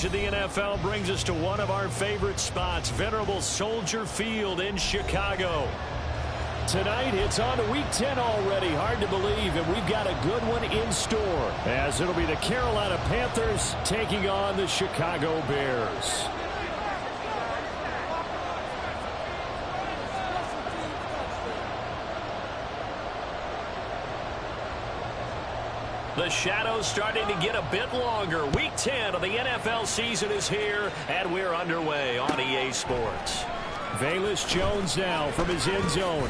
To the NFL brings us to one of our favorite spots, Venerable Soldier Field in Chicago. Tonight, it's on to Week 10 already. Hard to believe, and we've got a good one in store, as it'll be the Carolina Panthers taking on the Chicago Bears. The shadows starting to get a bit longer. Week 10 of the NFL season is here, and we're underway on EA Sports. Velus Jones now from his end zone.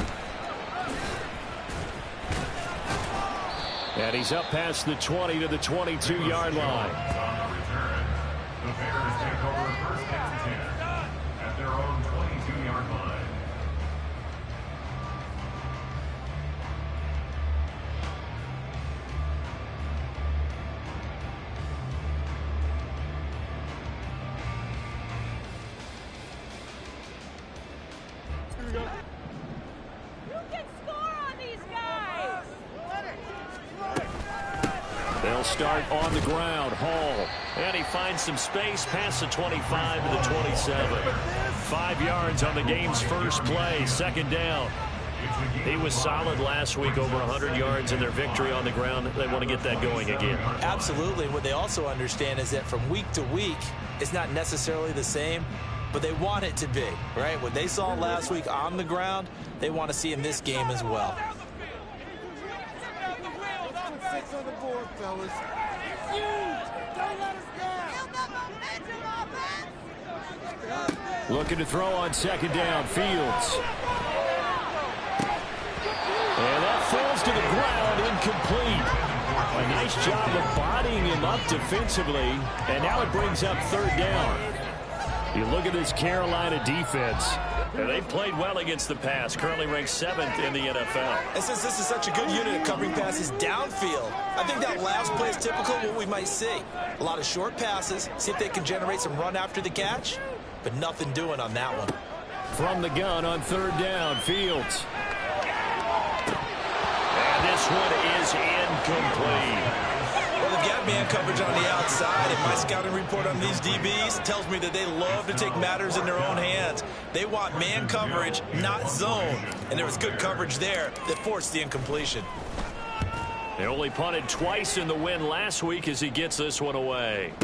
And he's up past the 20 to the 22-yard line. The Bears take over first and 10 at their own 22-yard line. They'll start on the ground. Hall. And he finds some space past the 25 to the 27. 5 yards on the game's first play. Second down. He was solid last week, over 100 yards in their victory on the ground. They want to get that going again. Absolutely. What they also understand is that from week to week, it's not necessarily the same, but they want it to be, right? What they saw last week on the ground, they want to see in this game as well. On the board, fellas. Don't let us down. Looking to throw on second down. Fields. And that falls to the ground, incomplete. A nice job of bodying him up defensively, and now it brings up third down. You look at this Carolina defense. And they've played well against the pass, currently ranked 7th in the NFL. And since this is such a good unit of covering passes downfield, I think that last play is typical of what we might see. A lot of short passes, see if they can generate some run after the catch, but nothing doing on that one. From the gun on third down, Fields. And this one is incomplete. Well, they've got man coverage on the outside, and my scouting report on these DBs tells me that they love to take matters in their own hands. They want man coverage, not zone. And there was good coverage there that forced the incompletion. They only punted twice in the win last week as he gets this one away.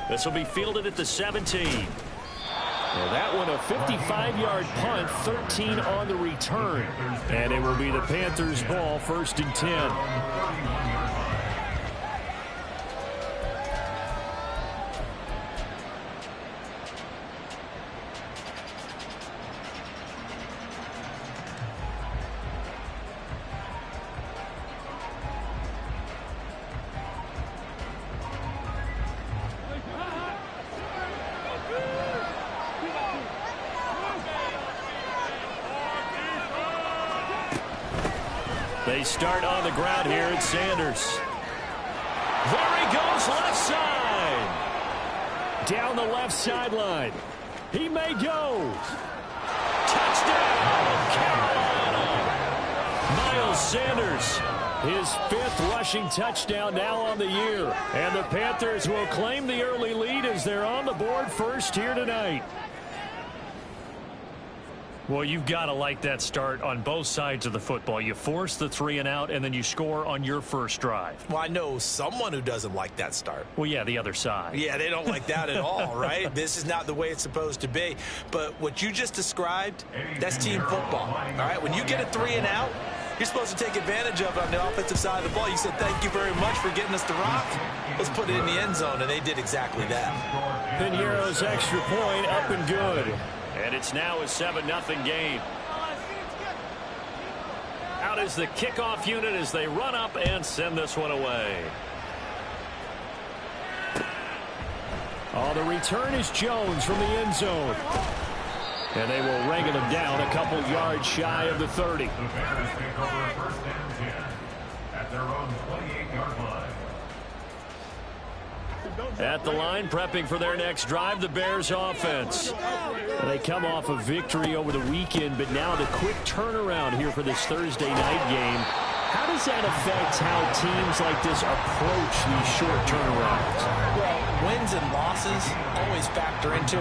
This will be fielded at the 17. Well, that one a 55-yard punt, 13 on the return. And it will be the Panthers' ball, 1st and 10. They start on the ground here at Sanders. There he goes, left side. Down the left sideline. He may go. Touchdown, Carolina. Miles Sanders, his 5th rushing touchdown now on the year. And the Panthers will claim the early lead as they're on the board first here tonight. Well, you've got to like that start on both sides of the football. You force the 3 and out, and then you score on your first drive. Well, I know someone who doesn't like that start. Well, yeah, the other side. Yeah, they don't like that at all, right? This is not the way it's supposed to be. But what you just described, that's team football, all right? When you get a 3 and out, you're supposed to take advantage of it on the offensive side of the ball. You said, thank you very much for getting us the rock. Let's put it in the end zone, and they did exactly that. Piñeiro's extra point up and good. And it's now a 7-0 game. Out is the kickoff unit as they run up and send this one away. Oh, the return is Jones from the end zone. And they will wrangle him down a couple yards shy of the 30. The Bears take over first and 10 at their own 28-yard line. At the line, prepping for their next drive, the Bears offense. They come off a victory over the weekend, but now the quick turnaround here for this Thursday night game. How does that affect how teams like this approach these short turnarounds? Well, wins and losses always factor into,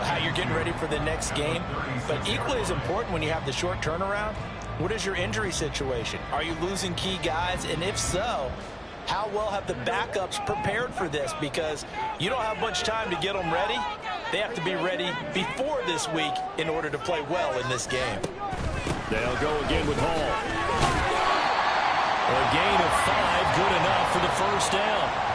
how you're getting ready for the next game. But equally as important when you have the short turnaround, what is your injury situation? Are you losing key guys? And if so, how well have the backups prepared for this? Because you don't have much time to get them ready. They have to be ready before this week in order to play well in this game. They'll go again with Hall. A gain of 5, good enough for the first down.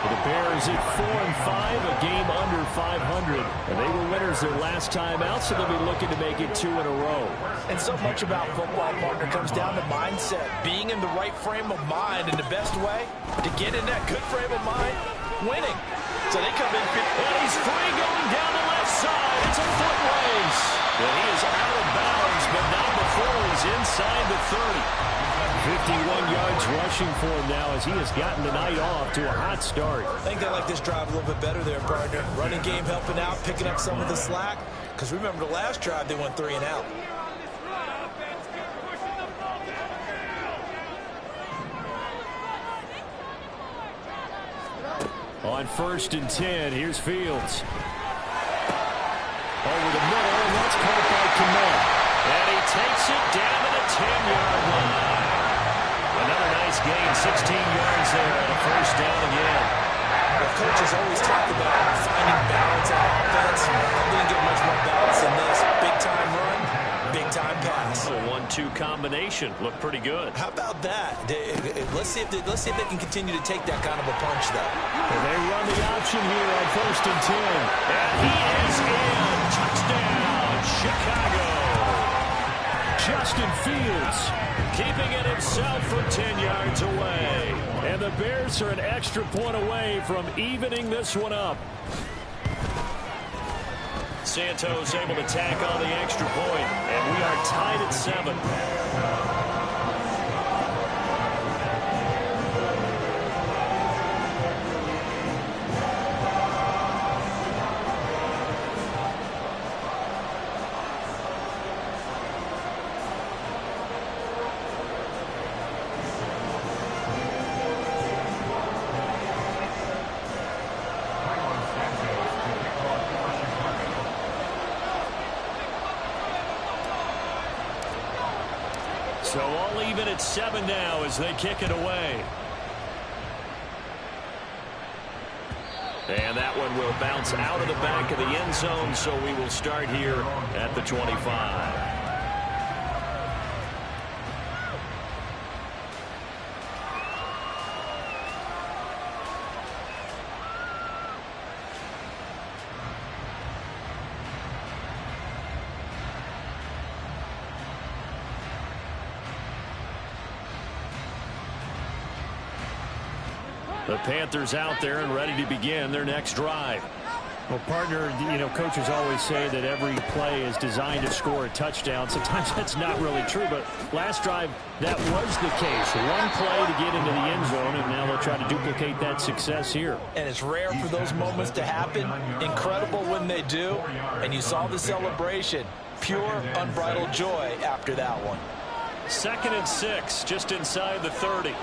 The Bears at 4-5, a game under 500. And they were winners their last time out, so they'll be looking to make it 2 in a row. And so much about football, partner, comes down to mindset. Being in the right frame of mind, and the best way to get in that good frame of mind, winning. So they come in. And he's free going down the left side. It's a foot race. And he is out of bounds, but not before he's inside the 30. 51 yards rushing for him now as he has gotten the night off to a hot start. I think they like this drive a little bit better there, partner. Running game helping out, picking up some of the slack. Because remember the last drive, they went 3 and out. On 1st and 10, here's Fields. Over the middle, and that's caught by Kmet. And he takes it down to the 10-yard line. Another nice gain, 16 yards there, and a first down again. Well, coaches always talk about finding balance on offense. We didn't get much more balance than this. Big-time run, big-time pass. A 1-2 combination looked pretty good. How about that? Let's see if they can continue to take that kind of a punch, though. And they run the option here on 1st and 10. And he is in. Touchdown, Chicago. Justin Fields keeping it himself from 10 yards away. And the Bears are an extra point away from evening this one up. Santos able to tack on the extra point, and we are tied at 7. So all even at 7 now as they kick it away. And that one will bounce out of the back of the end zone, so we will start here at the 25. The Panthers out there and ready to begin their next drive. Well, partner, coaches always say that every play is designed to score a touchdown. Sometimes that's not really true, but last drive, that was the case. One play to get into the end zone, and now they'll try to duplicate that success here. And it's rare for those moments to happen. Incredible when they do. And you saw the celebration. Pure, unbridled joy after that one. 2nd and 6, just inside the 30.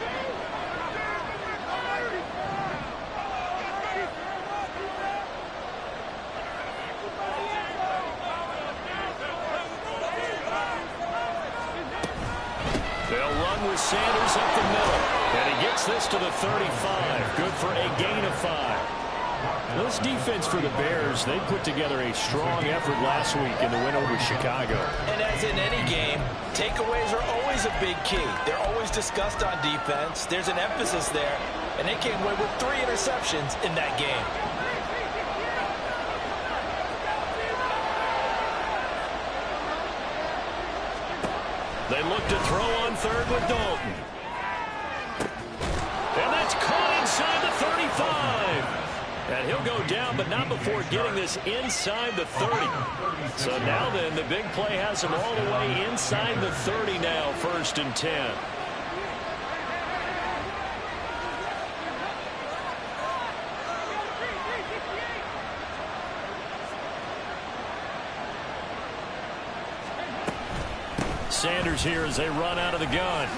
Sanders up the middle, and he gets this to the 35. Good for a gain of 5. This defense for the Bears, they put together a strong effort last week in the win over Chicago. And as in any game, takeaways are always a big key. They're always discussed on defense. There's an emphasis there, and they came away with 3 interceptions in that game. They look to throw on 3rd with Dalton. And that's caught inside the 35. And he'll go down, but not before getting this inside the 30. So now then, the big play has him all the way inside the 30 now, 1st and 10. Sanders here as they run out of the gun.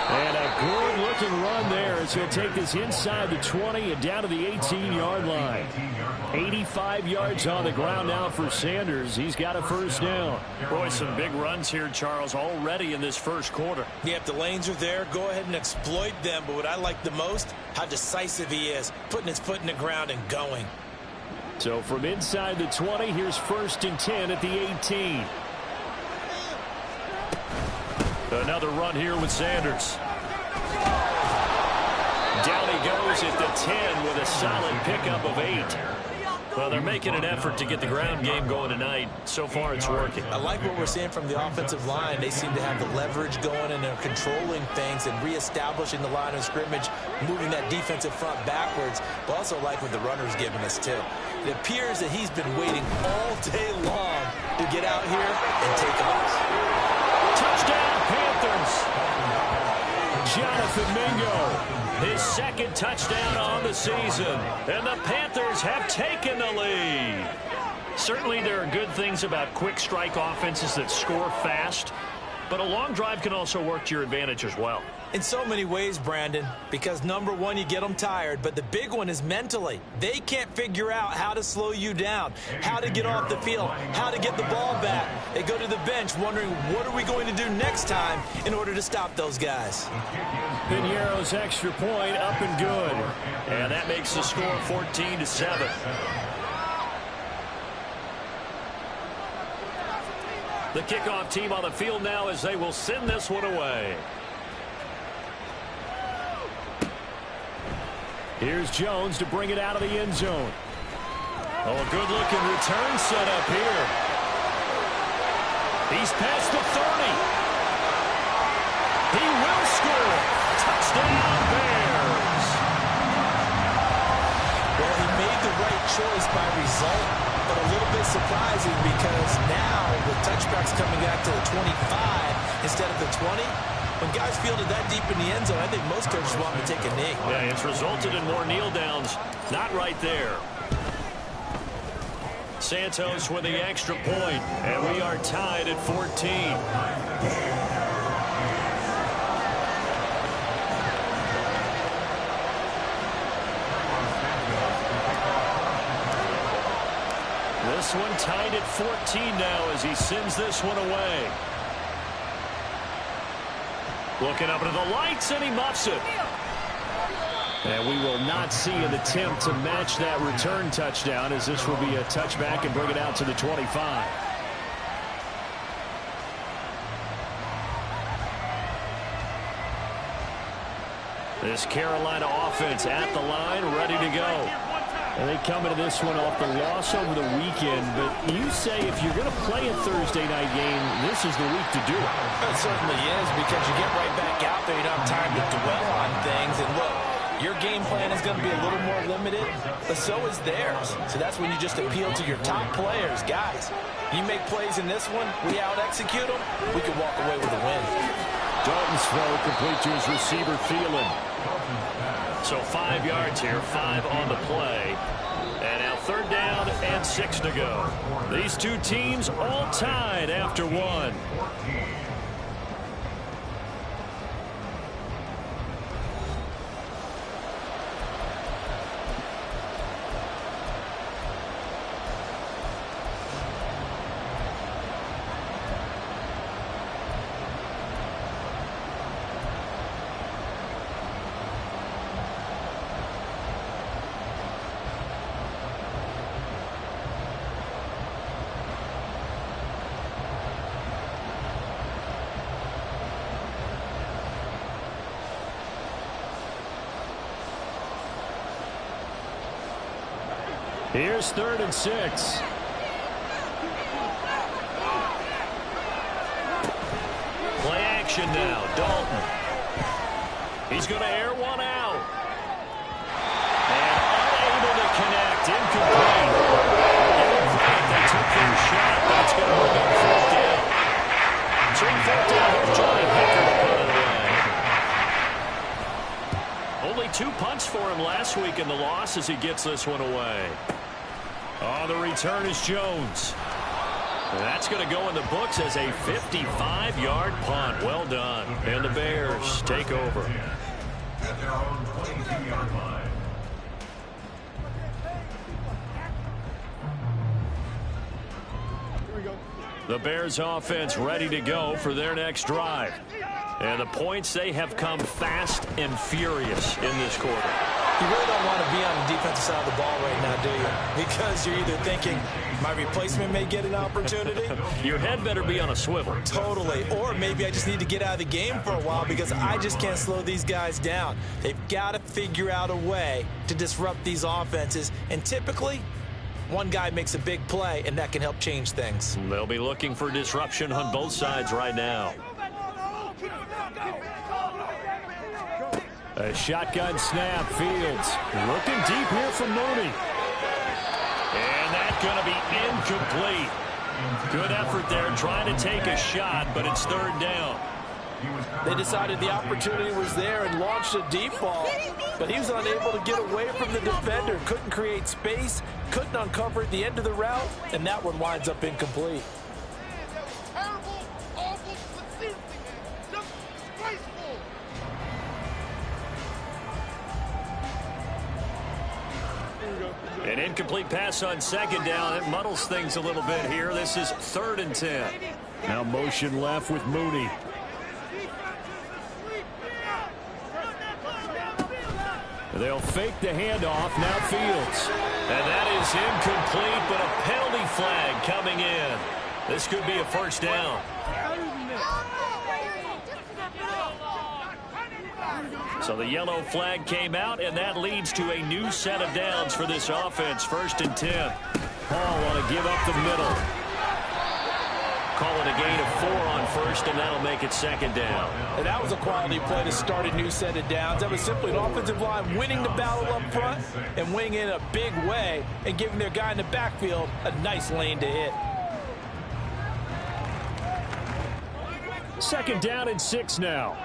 And a Good-looking run there as he'll take this inside the 20 and down to the 18-yard line. 85 yards on the ground now for Sanders. He's got a first down. Boy, some big runs here, Charles, already in this first quarter. Yeah, if the lanes are there, go ahead and exploit them. But what I like the most, how decisive he is, putting his foot in the ground and going. So from inside the 20, here's 1st and 10 at the 18. Another run here with Sanders. Down he goes at the 10 with a solid pickup of 8. Well, they're making an effort to get the ground game going tonight. So far, it's working. I like what we're seeing from the offensive line. They seem to have the leverage going, and they're controlling things and reestablishing the line of scrimmage, moving that defensive front backwards. But also like what the runner's giving us, too. It appears that he's been waiting all day long to get out here and take off. Touchdown, Panthers. Jonathan Mingo, his 2nd touchdown on the season. And the Panthers have taken the lead. Certainly there are good things about quick strike offenses that score fast, but a long drive can also work to your advantage as well. In so many ways, Brandon, because number one, you get them tired, but the big one is mentally. They can't figure out how to slow you down, how to get off the field, how to get the ball back. They go to the bench wondering, what are we going to do next time in order to stop those guys? Piñeiro's extra point up and good. And that makes the score 14-7. The kickoff team on the field now as they will send this one away. Here's Jones to bring it out of the end zone. Oh, a good-looking return set up here. He's past the 30. He will score. Touchdown, Bears. Well, he made the right choice by result, but a little bit surprising because now with touchbacks coming back to the 25 instead of the 20, when guys fielded that deep in the end zone, I think most coaches want them to take a knee. Yeah, it's resulted in more kneel downs. Not right there. Santos with the extra point, and we are tied at 14. This one tied at 14 now as he sends this one away. Looking up into the lights, and he muffs it. And we will not see an attempt to match that return touchdown, as this will be a touchback and bring it out to the 25. This Carolina offense at the line, ready to go. And they come into this one off the loss over the weekend. But you say if you're going to play a Thursday night game, this is the week to do it. It certainly is, because you get right back out there. You don't have time to dwell on things. And look, your game plan is going to be a little more limited, but so is theirs. So that's when you just appeal to your top players. Guys, you make plays in this one, we out-execute them, we can walk away with a win. Dalton's throw complete to his receiver, Thielen. So 5 yards here, 5 on the play. And now 3rd down and 6 to go. These two teams all tied after 1. Here's 3rd and 6. Play action now. Dalton. He's going to air one out. And unable to connect. Incomplete. They took their shot. That's going to bring up 4th down. So on 4th down, here's Johnny Hekker to put it away. Only 2 punts for him last week in the loss as he gets this one away. On the return is Jones. That's going to go in the books as a 55-yard punt. Well done. And the Bears take over. At their own 22-yard line. The Bears offense ready to go for their next drive. And the points, they have come fast and furious in this quarter. You really don't want to be on the defensive side of the ball right now, do you? Because you're either thinking, my replacement may get an opportunity. Your head better be on a swivel. Totally. Or maybe I just need to get out of the game for a while because I just can't slow these guys down. They've got to figure out a way to disrupt these offenses. And typically, one guy makes a big play, and that can help change things. They'll be looking for disruption on both sides right now. A shotgun snap. Fields looking deep here from Mooney. And that's going to be incomplete. Good effort there trying to take a shot, but it's third down. They decided the opportunity was there and launched a deep ball, but he was unable to get away from the defender. Couldn't create space, couldn't uncover at the end of the route, and that one winds up incomplete. An incomplete pass on second down. It muddles things a little bit here. This is 3rd and 10. Now motion left with Mooney. They'll fake the handoff. Now Fields. And that is incomplete, but a penalty flag coming in. This could be a first down. So the yellow flag came out, and that leads to a new set of downs for this offense. 1st and 10. Hall want to give up the middle. Call it a gain of 4 on first, and that'll make it 2nd down. And that was a quality play to start a new set of downs. That was simply an offensive line winning the battle up front and winning in a big way and giving their guy in the backfield a nice lane to hit. 2nd down and 6 now.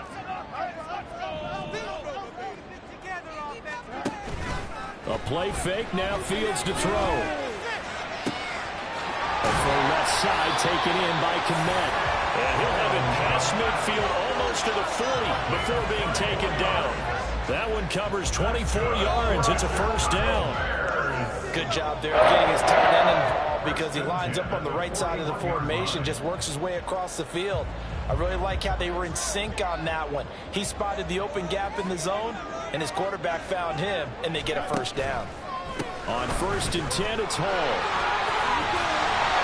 A play fake. Now Fields to throw. From left side, taken in by Kmet. And he'll have it past midfield almost to the 40 before being taken down. That one covers 24 yards. It's a first down. Good job there getting his tight end involved because he lines up on the right side of the formation, just works his way across the field. I really like how they were in sync on that one. He spotted the open gap in the zone, and his quarterback found him, and they get a first down. On 1st and 10, it's Hall.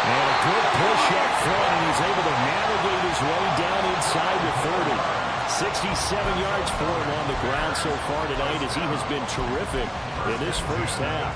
And a good push up front, and he's able to navigate his way down inside the 30. 67 yards for him on the ground so far tonight as he has been terrific in this first half.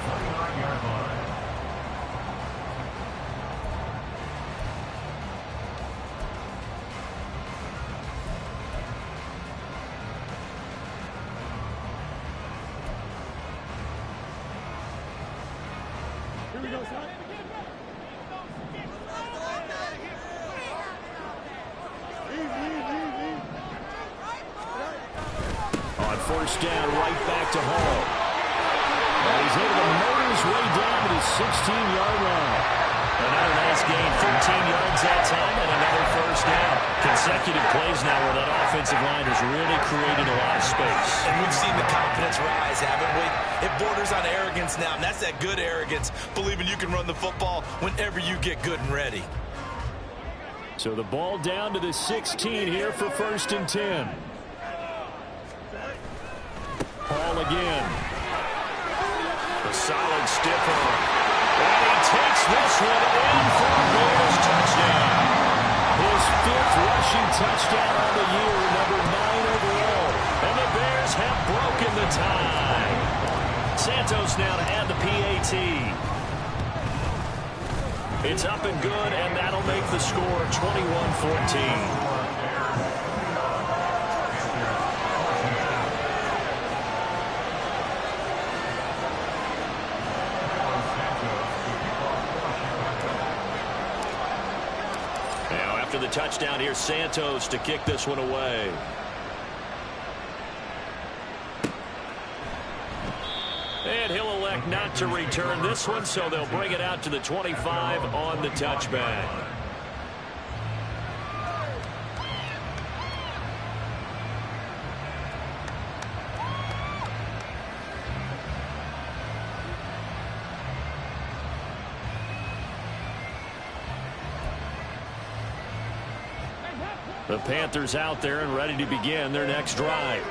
First down, right back to Hall. And he's able to motor his way down to the 16-yard line. Another nice gain, 15 yards that time, and another first down. Consecutive plays now where that offensive line has really created a lot of space. And we've seen the confidence rise, haven't we? It borders on arrogance now, and that's that good arrogance, believing you can run the football whenever you get good and ready. So the ball down to the 16 here for 1st and 10. Hall again. A solid stiff arm. And he takes this one in for a Bears touchdown. His 5th rushing touchdown on the year, number 9 overall. And the Bears have broken the tie. Santos now to add the PAT. It's up and good, and that'll make the score 21-14. After the touchdown, here's Santos to kick this one away. And he'll elect elect not to return this one, so they'll bring it out to the 25 on the touchback. The Panthers out there and ready to begin their next drive.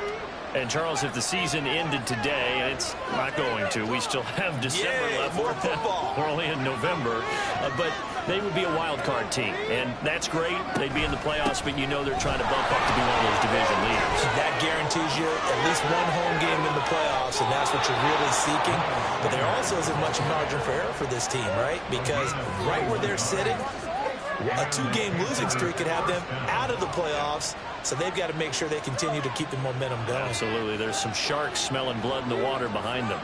And, Charles, if the season ended today, and it's not going to, we still have December left. More football. We're only in November. But they would be a wild card team. And that's great. They'd be in the playoffs, but you know they're trying to bump up to be one of those division leaders. That guarantees you at least one home game in the playoffs, and that's what you're really seeking. But there also isn't much margin for error for this team, right? Because right where they're sitting, a 2-game losing streak could have them out of the playoffs, so they've got to make sure they continue to keep the momentum going. Absolutely. There's some sharks smelling blood in the water behind them.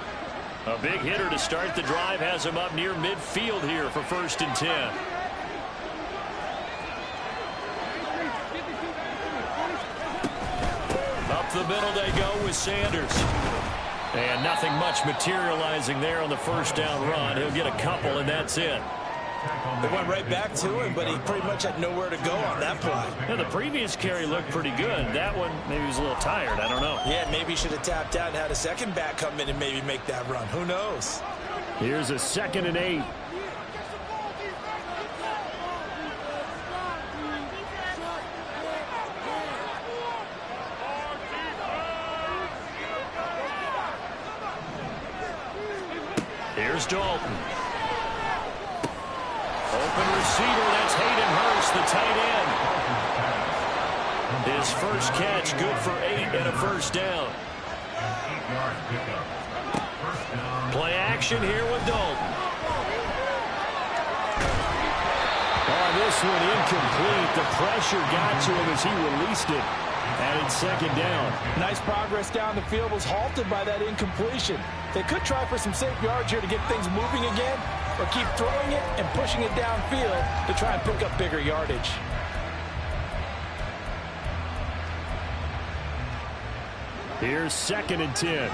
A big hitter to start the drive has him up near midfield here for 1st and 10. Up the middle they go with Sanders. And nothing much materializing there on the first down run. He'll get a couple, and that's it. They went right back to him, but he pretty much had nowhere to go on that play. Yeah, the previous carry looked pretty good. That one, maybe he was a little tired. I don't know. Yeah, maybe he should have tapped out and had a second back come in and maybe make that run. Who knows? Here's a 2nd and 8. Here's Dalton. Open receiver, that's Hayden Hurst, the tight end. His first catch, good for 8 and a first down. Play action here with Dalton. Oh, this one incomplete. The pressure got to him as he released it. And it's 2nd down. Nice progress down the field was halted by that incompletion. They could try for some safe yards here to get things moving again, or keep throwing it and pushing it downfield to try and pick up bigger yardage. Here's 2nd and 10.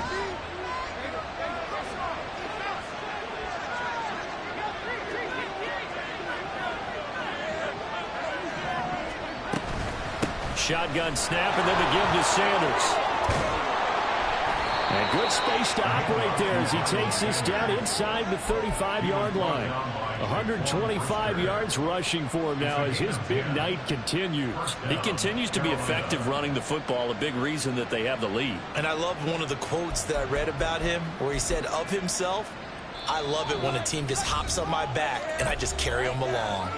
Shotgun snap, and then the give to Sanders. And good space to operate there as he takes this down inside the 35-yard line. 125 yards rushing for him now as his big night continues. He continues to be effective running the football, a big reason that they have the lead. And I love one of the quotes that I read about him where he said of himself, "I love it when a team just hops on my back and I just carry them along."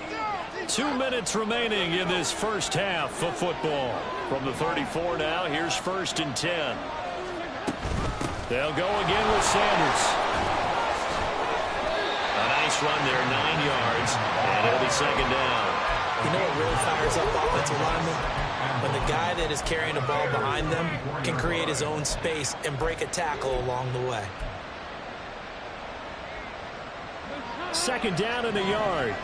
2 minutes remaining in this first half of football. From the 34 now, here's 1st and 10. They'll go again with Sanders. A nice run there, 9 yards, and it'll be 2nd down. You know what really fires up offensive linemen? When the guy that is carrying the ball behind them can create his own space and break a tackle along the way. 2nd down and a yard.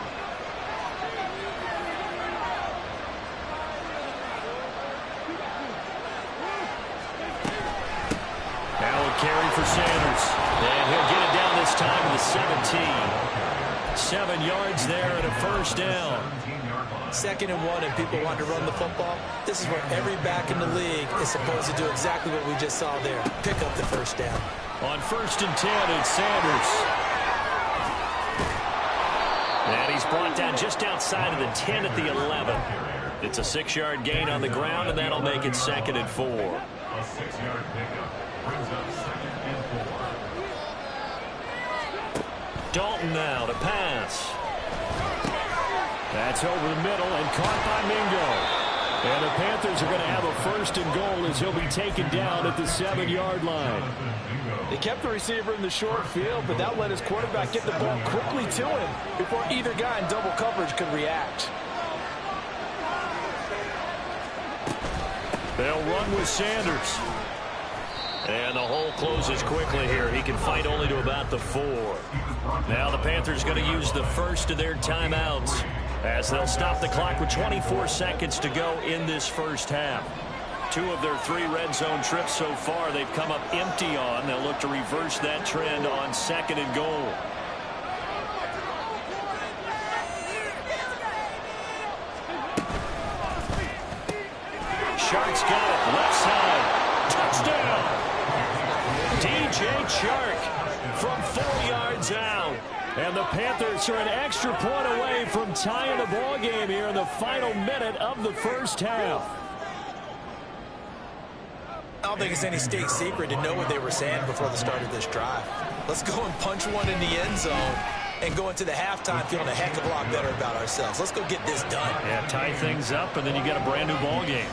Now a carry for Sanders. And he'll get it down this time to the 17. 7 yards there and a first down. 2nd and 1 and people want to run the football. This is where every back in the league is supposed to do exactly what we just saw there. Pick up the first down. On 1st and 10, it's Sanders. And he's brought down just outside of the 10 at the 11. It's a 6-yard gain on the ground, and that'll make it 2nd and 4. A 6-yard pickup brings up 2nd and 4. Dalton now to pass. That's over the middle and caught by Mingo. And the Panthers are going to have a 1st and goal as he'll be taken down at the 7-yard line. They kept the receiver in the short field, but that let his quarterback get the ball quickly to him before either guy in double coverage could react. They'll run with Sanders. And the hole closes quickly here. He can fight only to about the 4. Now the Panthers going to use the first of their timeouts as they'll stop the clock with 24 seconds to go in this first half. 2 of their 3 red zone trips so far, they've come up empty on. They'll look to reverse that trend on 2nd and goal. Chark's got it. Left side. Touchdown. DJ Chark from 4 yards out. And the Panthers are an extra point away from tying the ball game here in the final minute of the first half. I don't think it's any state secret to know what they were saying before the start of this drive. Let's go and punch one in the end zone and go into the halftime feeling a heck of a lot better about ourselves. Let's go get this done. Yeah, tie things up, and then you get a brand new ball game.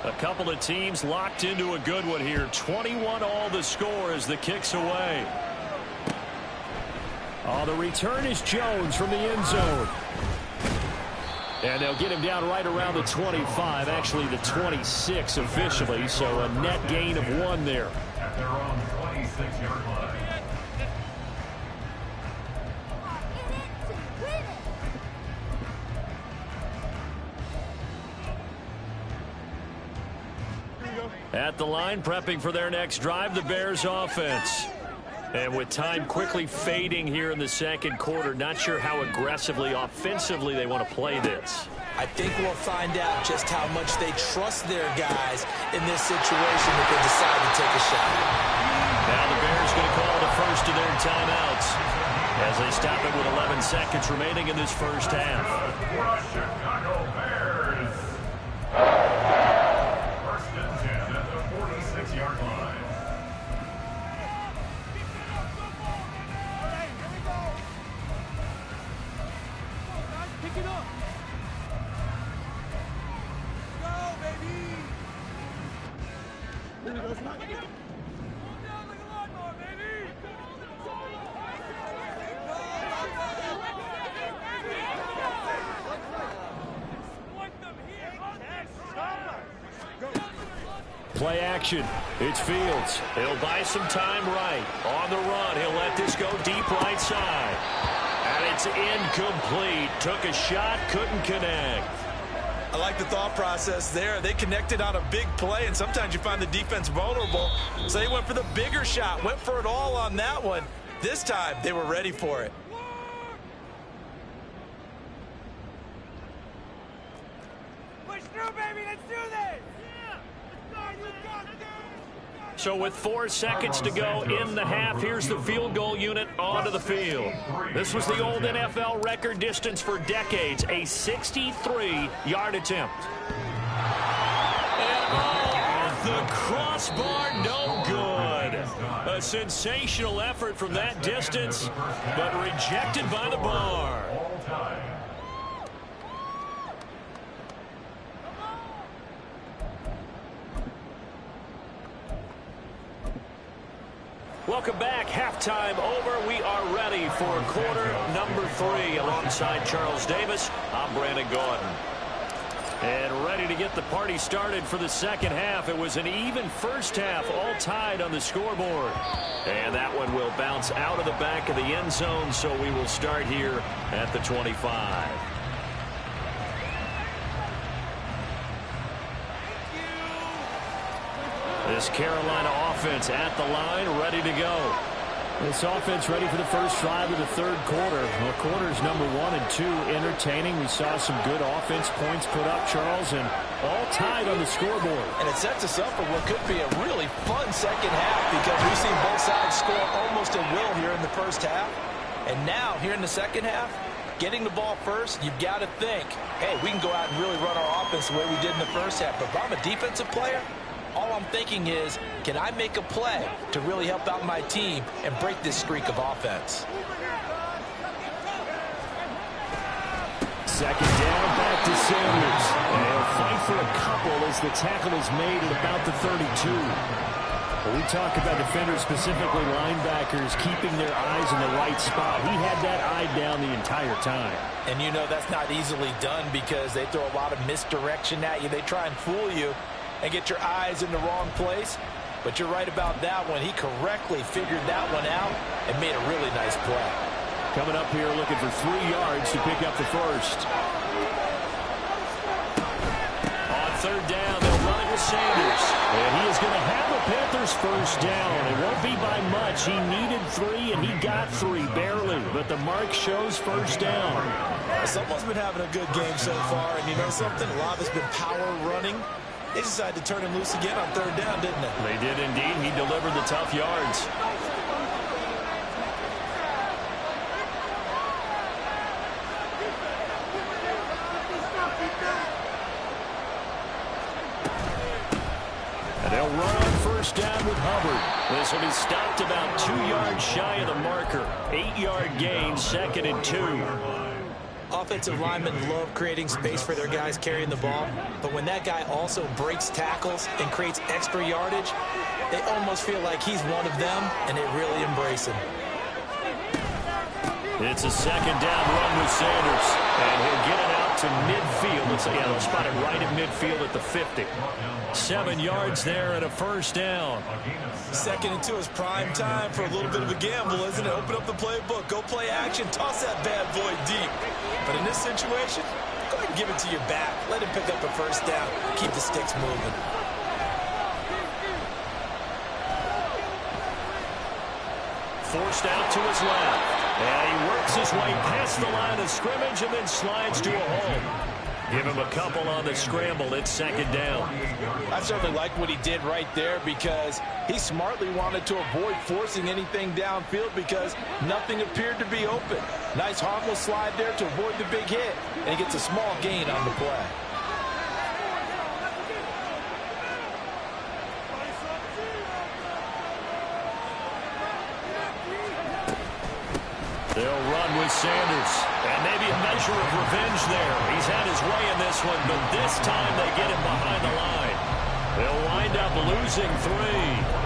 A couple of teams locked into a good one here. 21 all the score as the kick's away. Oh, the return is Jones from the end zone. And they'll get him down right around the 25, actually the 26 officially, so a net gain of 1 there. At their own 26-yard line. At the line, prepping for their next drive, the Bears offense. And with time quickly fading here in the second quarter, not sure how aggressively, offensively they want to play this. I think we'll find out just how much they trust their guys in this situation if they decide to take a shot. Now the Bears going to call the first of their timeouts as they stop it with 11 seconds remaining in this first half. Chicago Bears. First and 10 at the 46-yard line. Pick it up. Go, baby. Let's not get it. Hold down like a lawnmower, baby. Play action. It's Fields. He'll buy some time right. On the run, he'll let this go deep right side. And it's incomplete. Took a shot, couldn't connect. I like the thought process there. They connected on a big play, and sometimes you find the defense vulnerable. So they went for the bigger shot, went for it all on that one. This time, they were ready for it. Push through, baby. Let's do this. So with 4 seconds to go in the half, here's the field goal unit onto the field. This was the old NFL record distance for decades, a 63-yard attempt. And off the crossbar, no good. A sensational effort from that distance, but rejected by the bar. Welcome back. Halftime over. We are ready for quarter number 3. Alongside Charles Davis, I'm Brandon Gaudin. And ready to get the party started for the second half. It was an even first half, all tied on the scoreboard. And that one will bounce out of the back of the end zone, so we will start here at the 25. This Carolina offense at the line, ready to go. This offense ready for the first drive of the third quarter. Well, quarters number 1 and 2 entertaining. We saw some good offense points put up, Charles, and all tied on the scoreboard. And it sets us up for what could be a really fun second half because we've seen both sides score almost at will here in the first half. And now, here in the second half, getting the ball first, you've got to think, hey, we can go out and really run our offense the way we did in the first half. But if I'm a defensive player, all I'm thinking is, can I make a play to really help out my team and break this streak of offense? Second down, back to Sanders. And he'll fight for a couple as the tackle is made at about the 32. Well, we talk about defenders, specifically linebackers, keeping their eyes in the right spot. He had that eye down the entire time. And you know that's not easily done because they throw a lot of misdirection at you. They try and fool you and get your eyes in the wrong place. But you're right about that one. He correctly figured that one out and made a really nice play. Coming up here looking for 3 yards to pick up the first. third down. They'll run it with Sanders. And he is going to have a Panthers first down. It won't be by much. He needed 3, and he got 3, barely. But the mark shows first down. Someone's been having a good game so far, and you know something? A lot of it's been power running. They decided to turn him loose again on third down, didn't they? They did indeed. He delivered the tough yards. And they'll run on first down with Hubbard. This will be stopped about 2 yards shy of the marker. 8-yard gain, 2nd and 2. Offensive linemen love creating space for their guys carrying the ball, but when that guy also breaks tackles and creates extra yardage, they almost feel like he's one of them, and they really embrace him. It's a 2nd down run with Sanders, and he'll get it out to midfield. Let's say, yeah, they'll spot it right at midfield at the 50. 7 yards there and a first down. 2nd and 2 is prime time for a little bit of a gamble, isn't it? Open up the playbook, go play action, toss that bad boy deep. But in this situation, go ahead and give it to your back. Let him pick up a first down. Keep the sticks moving. Forced out to his left. And he works his way past the line of scrimmage and then slides to a hole. Give him a couple on the scramble. It's 2nd down. I certainly like what he did right there because he smartly wanted to avoid forcing anything downfield because nothing appeared to be open. Nice harmless slide there to avoid the big hit, and he gets a small gain on the play. They'll run with Sanders. And maybe a measure of revenge there. He's had his way in this one, but this time they get him behind the line. They'll wind up losing 3.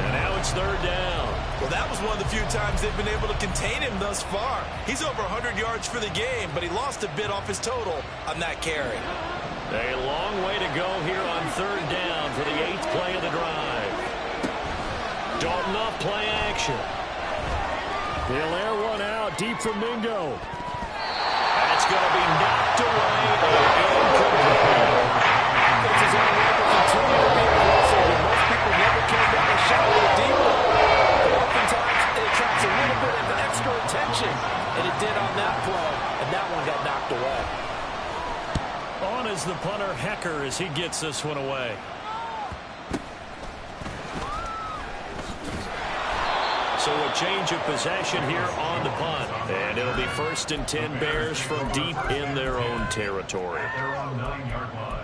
And now it's 3rd down. Well, that was one of the few times they've been able to contain him thus far. He's over 100 yards for the game, but he lost a bit off his total on that carry. A long way to go here on 3rd down for the 8th play of the drive. Dalton off play action. They'll air one out deep from Mingo. That's going to be knocked away and incomplete. Offenses on the way to continue to be aggressive, and most people never came down a shot a little deeper. But oftentimes, it attracts a little bit of extra attention, and it did on that play, and that one got knocked away. On is the punter, Hecker, as he gets this one away. So a change of possession here on the punt. And it'll be 1st and 10 Bears from deep in their own territory. Their own 9-yard line.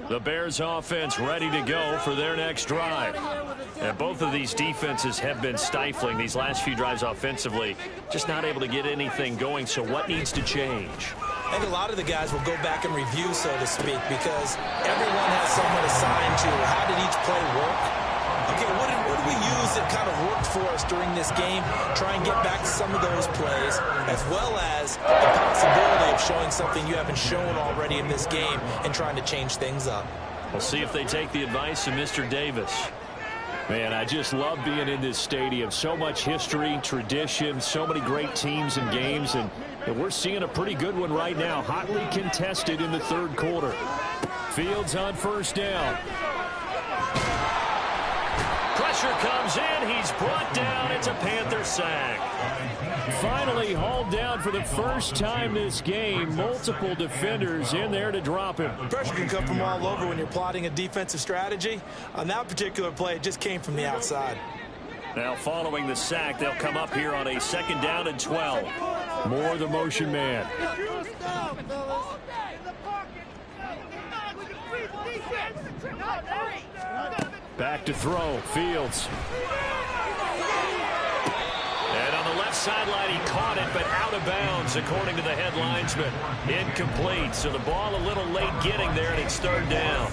The Bears offense ready to go for their next drive. And both of these defenses have been stifling these last few drives offensively. Just not able to get anything going. So what needs to change? I think a lot of the guys will go back and review, so to speak, because everyone has someone assigned to how did each play work. Okay, what did we use that kind of worked for us during this game? Try and get back to some of those plays, as well as the possibility of showing something you haven't shown already in this game and trying to change things up. We'll see if they take the advice of Mr. Davis. Man, I just love being in this stadium. So much history, tradition, so many great teams and games, and we're seeing a pretty good one right now. Hotly contested in the 3rd quarter. Fields on first down. Pressure comes in. He's brought down. It's a Panther sack. Finally hauled down for the first time this game. Multiple defenders in there to drop him. Pressure can come from all over when you're plotting a defensive strategy. On that particular play, it just came from the outside. Now following the sack, they'll come up here on a 2nd down and 12. More the motion man. Back to throw. Fields. And on the left sideline, he caught it, but out of bounds, according to the head linesman. Incomplete. So the ball a little late getting there, and it's 3rd down.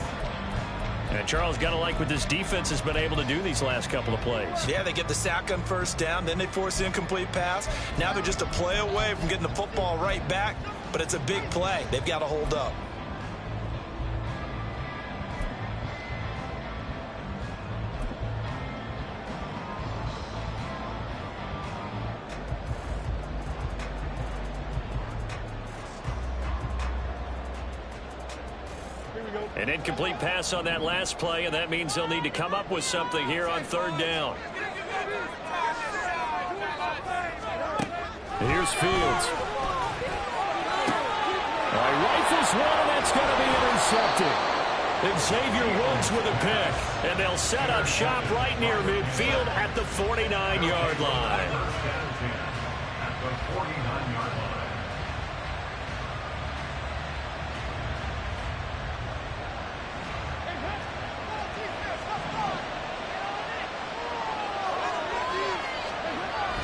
And Charles, got to like what this defense has been able to do these last couple of plays. Yeah, they get the sack on first down, then they force the incomplete pass. Now they're just a play away from getting the football right back, but it's a big play. They've got to hold up. An incomplete pass on that last play, and that means they'll need to come up with something here on third down. Here's Fields. Rifles one, and that's going to be intercepted. Xavier Woods with a pick, and they'll set up shop right near midfield at the 49-yard line. At the 49-yard line.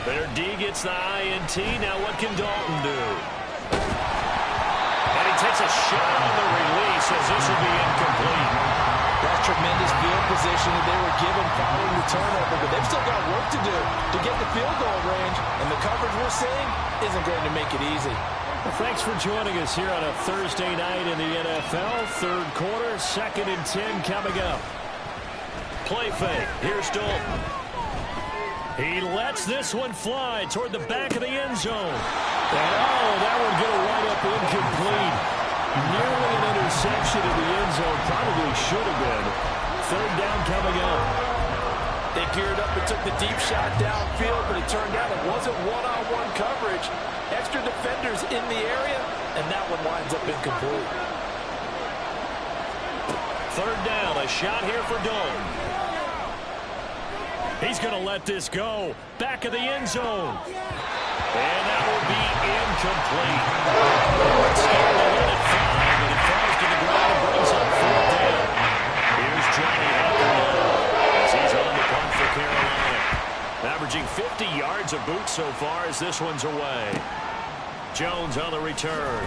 Their D gets the INT. Now what can Dalton do? And he takes a shot on the release as this will be incomplete. That's tremendous field position that they were given following the turnover, but they've still got work to do to get the field goal range, and the coverage we're seeing isn't going to make it easy. Well, thanks for joining us here on a Thursday night in the NFL. Third quarter, 2nd and 10 coming up. Play fake. Here's Dalton. He lets this one fly toward the back of the end zone. And that one going to wind up incomplete. Nearly an interception in the end zone. Probably should have been. Third down coming up. They geared up and took the deep shot downfield, but it turned out it wasn't one-on-one coverage. Extra defenders in the area, and that one winds up incomplete. Third down, a shot here for Dalton. He's going to let this go. Back of the end zone. And that will be incomplete. Scared to let it fly, but it falls to the ground and brings up fourth down. Here's Johnny Hunter now as he's on the punt for Carolina. Averaging 50 yards a boot so far as this one's away. Jones on the return.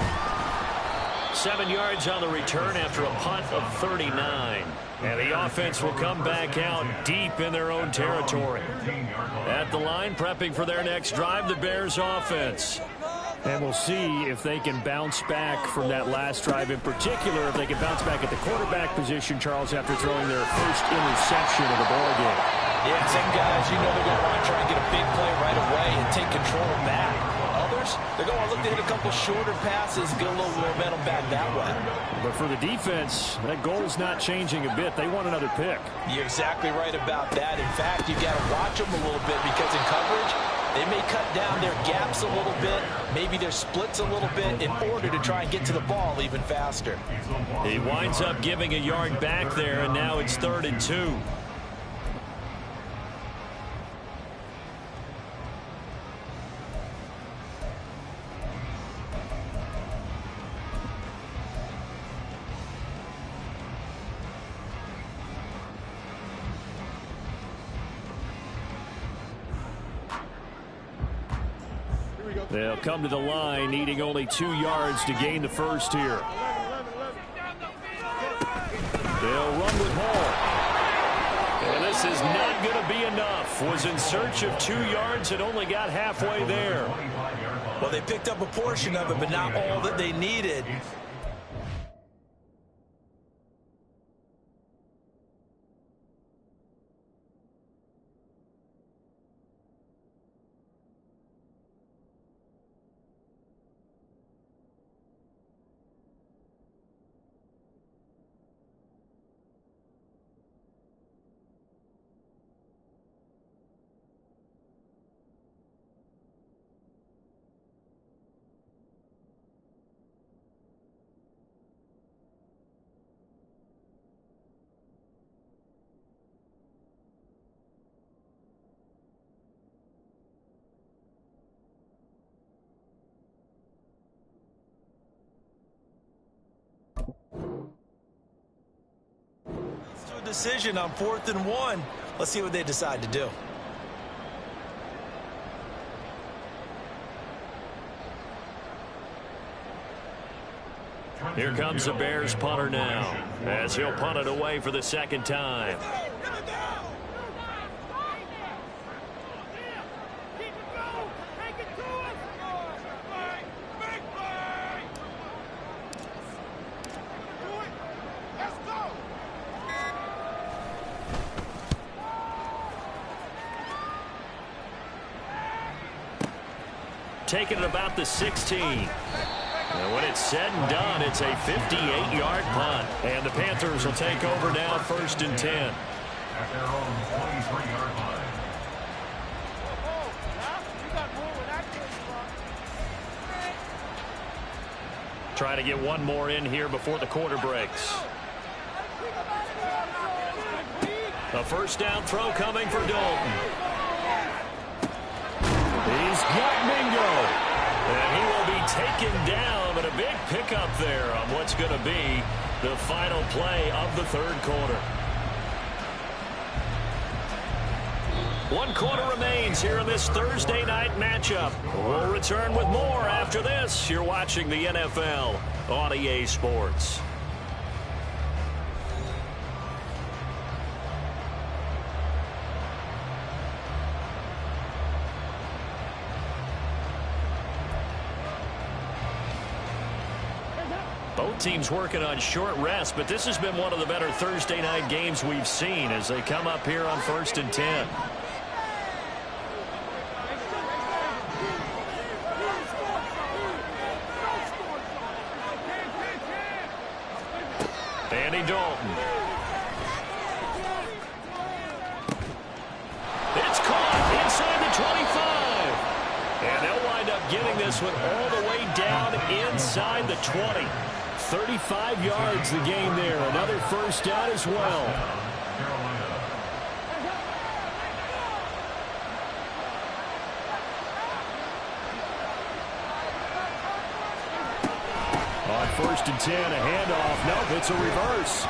7 yards on the return after a punt of 39. And the offense will come back out deep in their own territory. At the line, prepping for their next drive, the Bears offense. And we'll see if they can bounce back from that last drive in particular, if they can bounce back at the quarterback position, Charles, after throwing their first interception of the ballgame. Yeah, some guys, you know they're going to want to try and get a big play right away and take control back. Others, they're going to look to hit a couple shorter passes, get a little momentum back that way. But for the defense, that goal's not changing a bit. They want another pick. You're exactly right about that. In fact, you've got to watch them a little bit because in coverage, they may cut down their gaps a little bit, maybe their splits a little bit in order to try and get to the ball even faster. He winds up giving a yard back there, and now it's 3rd and 2. They'll come to the line, needing only 2 yards to gain the first here. They'll run with Hall. And this is not going to be enough. Was in search of 2 yards and only got halfway there. Well, they picked up a portion of it, but not all that they needed. Decision on 4th and 1. Let's see what they decide to do. Here comes the Bears punter now as he'll punt it away for the 2nd time. Taking it about the 16. And when it's said and done, it's a 58-yard punt. And the Panthers will take over now, 1st and 10. At their own 23-yard line. Trying to get one more in here before the quarter breaks. A first down throw coming for Dalton. He's got Mingo. And he will be taken down, but a big pickup there on what's going to be the final play of the 3rd quarter. 1 quarter remains here in this Thursday night matchup. We'll return with more after this. You're watching the NFL on EA Sports. Both teams working on short rest, but this has been one of the better Thursday night games we've seen as they come up here on 1st and 10. Andy Dalton. It's caught inside the 25. And they'll wind up getting this one all the way down inside the 20. 35 yards the game there. Another first down as well. On 1st and 10, a handoff. Nope, it's a reverse.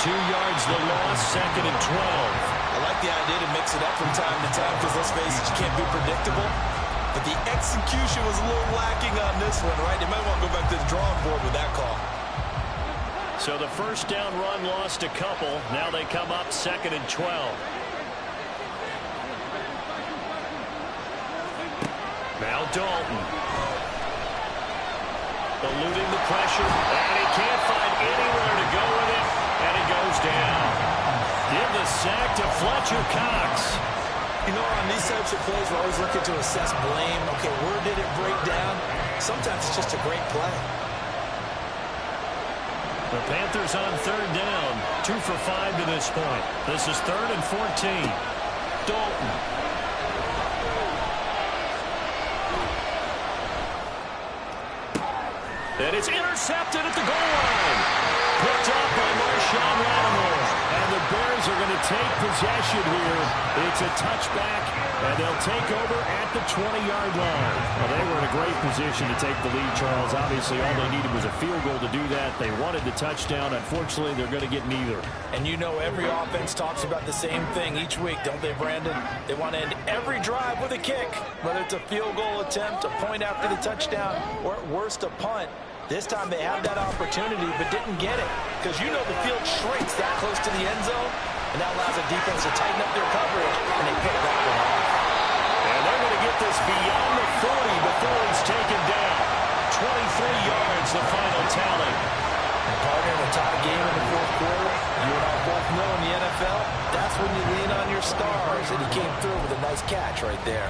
2 yards the loss, 2nd and 12. I like the idea to mix it up from time to time because, let's face it, you can't be predictable. But the execution was a little lacking on this one, right? They might want to go back to the drawing board with that call. So the first down run lost a couple. Now they come up 2nd and 12. Now Dalton. Eluding the pressure. And he can't find anywhere to go with it. And it goes down. Give the sack to Fletcher Cox. You know, on these types of plays, we're always looking to assess blame. Okay, where did it break down? Sometimes it's just a great play. The Panthers on 3rd down. 2 for 5 to this point. This is 3rd and 14. Dalton. And it's intercepted at the goal line. Picked up by Marshawn Lattimore. And the Bears are going to take possession here. It's a touchback, and they'll take over at the 20-yard line. Well, they were in a great position to take the lead, Charles. Obviously, all they needed was a field goal to do that. They wanted the touchdown. Unfortunately, they're going to get neither. And you know every offense talks about the same thing each week, don't they, Brandon? They want to end every drive with a kick, whether it's a field goal attempt, a point after the touchdown, or at worst, a punt. This time they had that opportunity but didn't get it because you know the field shrinks that close to the end zone, and that allows the defense to tighten up their coverage, and they pick that one off. And they're going to get this beyond the 40 before he's taken down. 23 yards, the final tally. And partner, in a tie game in the 4th quarter, you and I both know in the NFL, that's when you lean on your stars, and he came through with a nice catch right there.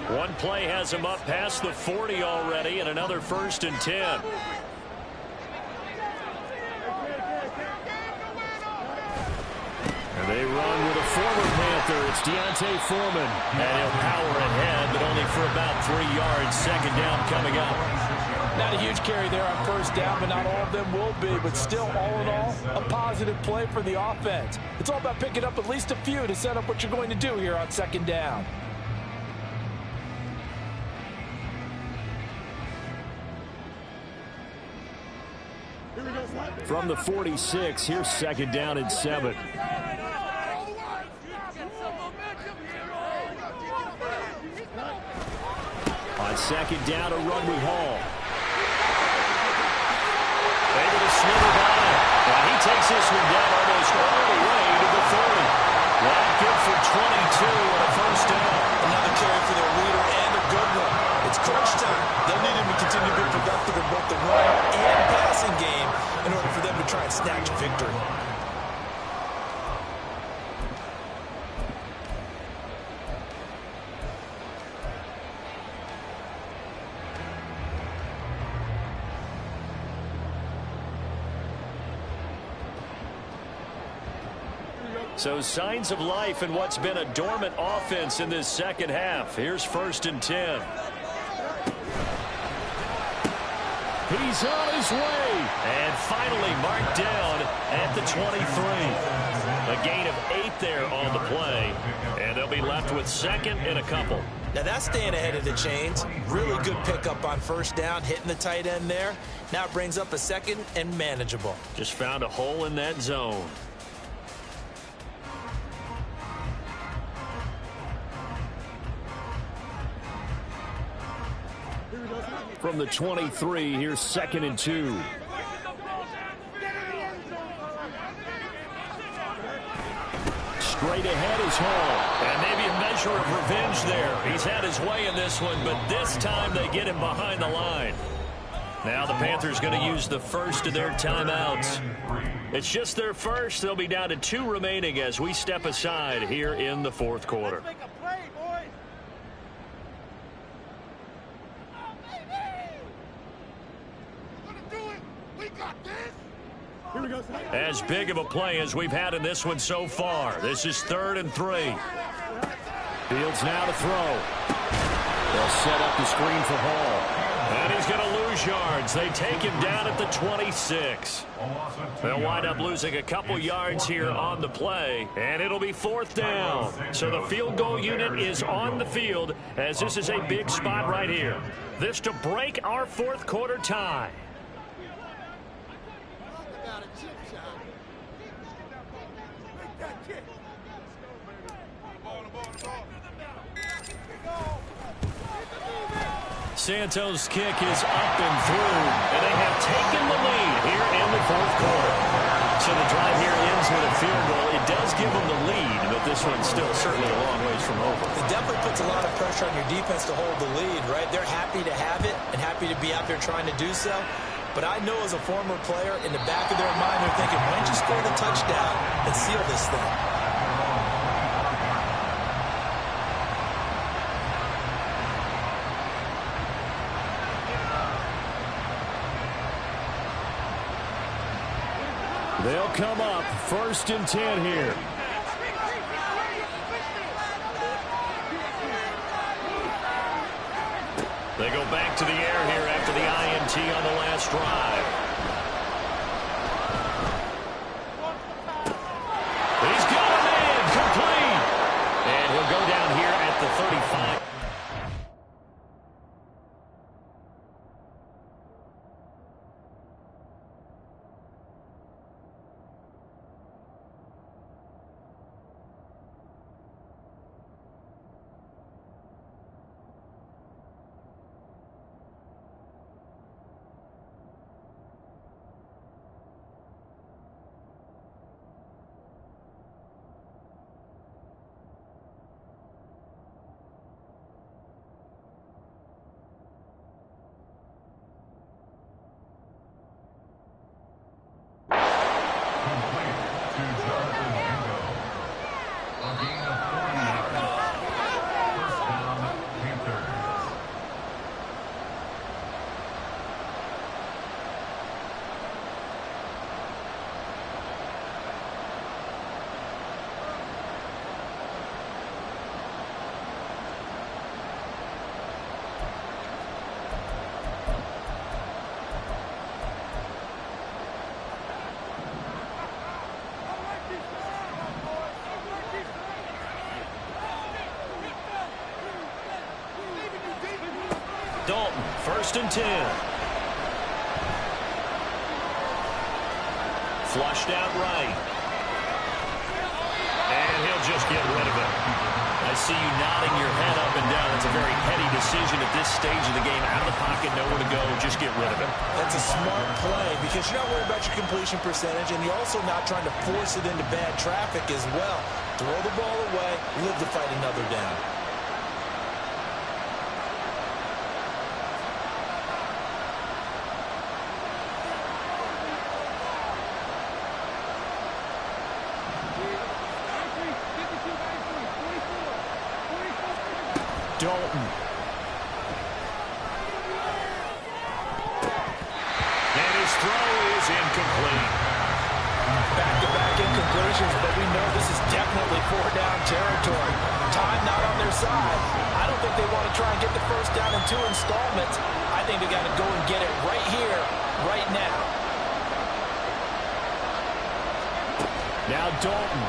One play has him up past the 40 already, and another 1st and 10. And they run with a former Panther. It's D'Onta Foreman. And he'll power ahead, but only for about 3 yards. 2nd down coming up. Not a huge carry there on 1st down, but not all of them will be. But still, all in all, a positive play for the offense. It's all about picking up at least a few to set up what you're going to do here on 2nd down. From the 46, here's 2nd down and 7. On 2nd down, a run with Hall. Able to slither by. And he takes this one down almost all the way to the 30. Well, good for victory. So signs of life in what's been a dormant offense in this second half. Here's 1st and 10. He's on his way. And finally marked down at the 23. A gain of 8 there on the play. And they'll be left with 2nd and a couple. Now that's staying ahead of the chains. Really good pickup on 1st down, hitting the tight end there. Now it brings up a 2nd and manageable. Just found a hole in that zone. From the 23, here's 2nd and 2. Straight ahead is Hall. And maybe a measure of revenge there. He's had his way in this one, but this time they get him behind the line. Now the Panthers going to use the first of their timeouts. It's just their first. They'll be down to 2 remaining as we step aside here in the 4th quarter. As big of a play as we've had in this one so far. This is 3rd and 3. Fields now to throw. They'll set up the screen for Hall. And he's going to lose yards. They take him down at the 26. They'll wind up losing a couple yards here on the play, and it'll be 4th down. So the field goal unit is on the field as this is a big spot right here. This to break our 4th quarter tie. Santos' kick is up and through, and they have taken the lead here in the 4th quarter. So the drive here ends with a field goal. It does give them the lead, but this one's still certainly a long ways from over. It definitely puts a lot of pressure on your defense to hold the lead, right? They're happy to have it and happy to be out there trying to do so. But I know as a former player, in the back of their mind, they're thinking, why don't you score the touchdown and seal this thing? They'll come up 1st and 10 here. They go back to the air here after the INT on the last drive. He's got a man complete. And he'll go down here at the 35. Dalton, 1st and 10. Flushed out right. And he'll just get rid of it. I see you nodding your head up and down. It's a very heady decision at this stage of the game. Out of the pocket, nowhere to go. Just get rid of it. That's a smart play because you're not worried about your completion percentage, and you're also not trying to force it into bad traffic as well. Throw the ball away, live to fight another down. Dalton. And his throw is incomplete. Back-to-back incompletions, but we know this is definitely four-down territory. Time not on their side. I don't think they want to try and get the first down in 2 installments. I think they got to go and get it right here, right now. Now Dalton.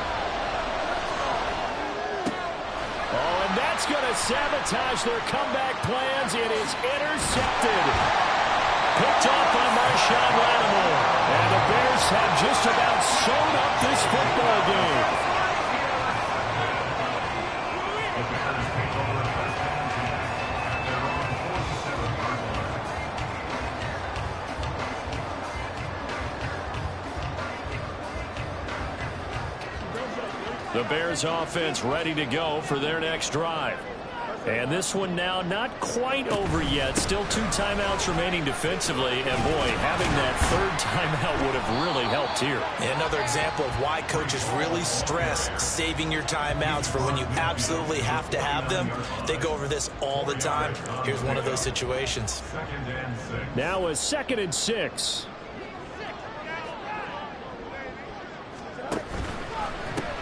Oh, and that's going to sabotage their comeback plans. It is intercepted. Picked off by Marshawn Lattimore. And the Bears have just about sewn up this football game. The Bears take over first and 10 at their own 47-yard line. The Bears offense ready to go for their next drive. And this one now not quite over yet. Still 2 timeouts remaining defensively. And, boy, having that third timeout would have really helped here. Another example of why coaches really stress saving your timeouts for when you absolutely have to have them. They go over this all the time. Here's one of those situations. 2nd and 6. Now a 2nd and 6.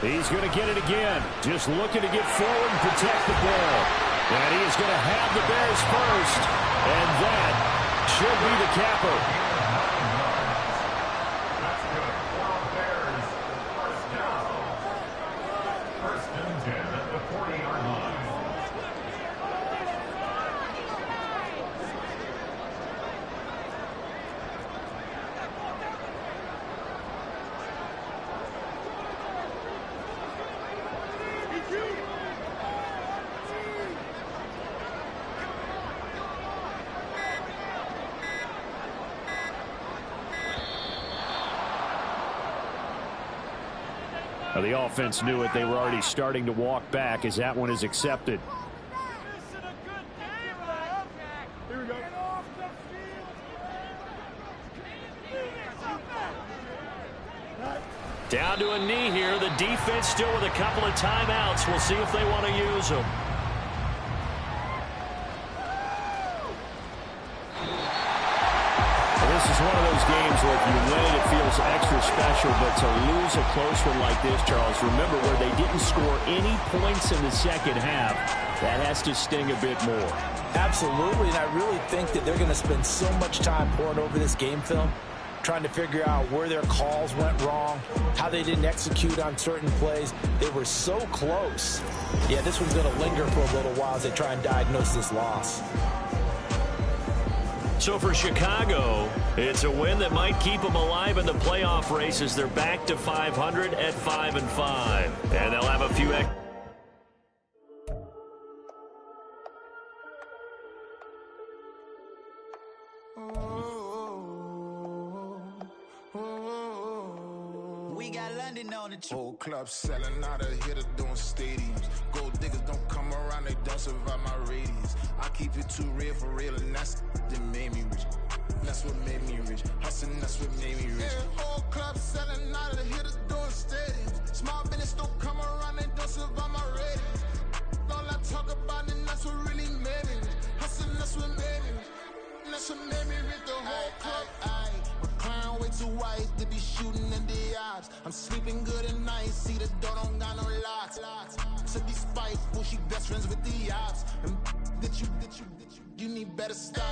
He's going to get it again. Just looking to get forward and protect the ball. And he is going to have the Bears first. And that should be the capper. That's good for Bears. First down. 1st and 10 at the 40-yard line. Well, the offense knew it. They were already starting to walk back as that one is accepted. Here we go. Down to a knee here. The defense still with a couple of timeouts. We'll see if they want to use them. This is one of those games where if you win it feels extra special, but to lose a close one like this, Charles, remember where they didn't score any points in the second half, that has to sting a bit more. Absolutely, and I really think that they're going to spend so much time pouring over this game film, trying to figure out where their calls went wrong, how they didn't execute on certain plays. They were so close. Yeah, this one's going to linger for a little while as they try and diagnose this loss. So for Chicago, it's a win that might keep them alive in the playoff race as they're back to 500 at 5-5. And they'll have a few We got London on the Whole club selling out of hitter doing stadiums. Gold diggers don't come around, they don't survive my radius. I keep it too real for real, and that's that made me rich. That's what made me rich. Hustling, that's what made me rich. Yeah, whole club selling out of hitters doing stadiums. Small business don't come around, they don't survive my radius. All I talk about, and that's what really made me rich. Hustling, that's what made me rich. That's what made me rich. The whole club. Clown way too white to be shooting in the odds. I'm sleeping good at night, see the door don't got no locks. To be spiteful, she best friends with the ops. And you need better stop.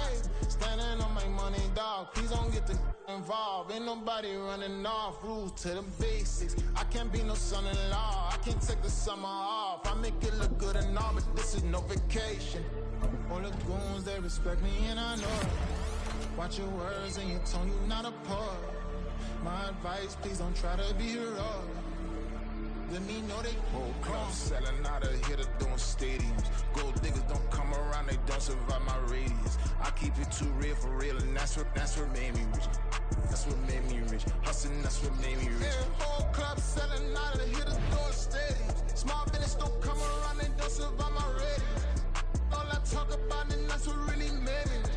Standing on my money, dog. Please don't get involved. Ain't nobody running off. Rules to the basics. I can't be no son-in-law. I can't take the summer off. I make it look good and all, but this is no vacation. All the goons, they respect me and I know it. Watch your words and your tone, you not a part. My advice, please don't try to be heroic. Let me know they whole club selling out of hitter doing stadiums. Gold diggers don't come around, they don't survive my radius. I keep it too real for real, and that's what made me rich. That's what made me rich. Hustling, that's what made me rich. Yeah, whole club selling out of hitter doing stadiums. Small business don't come around, they don't survive my radius. All I talk about, and that's what really made me rich.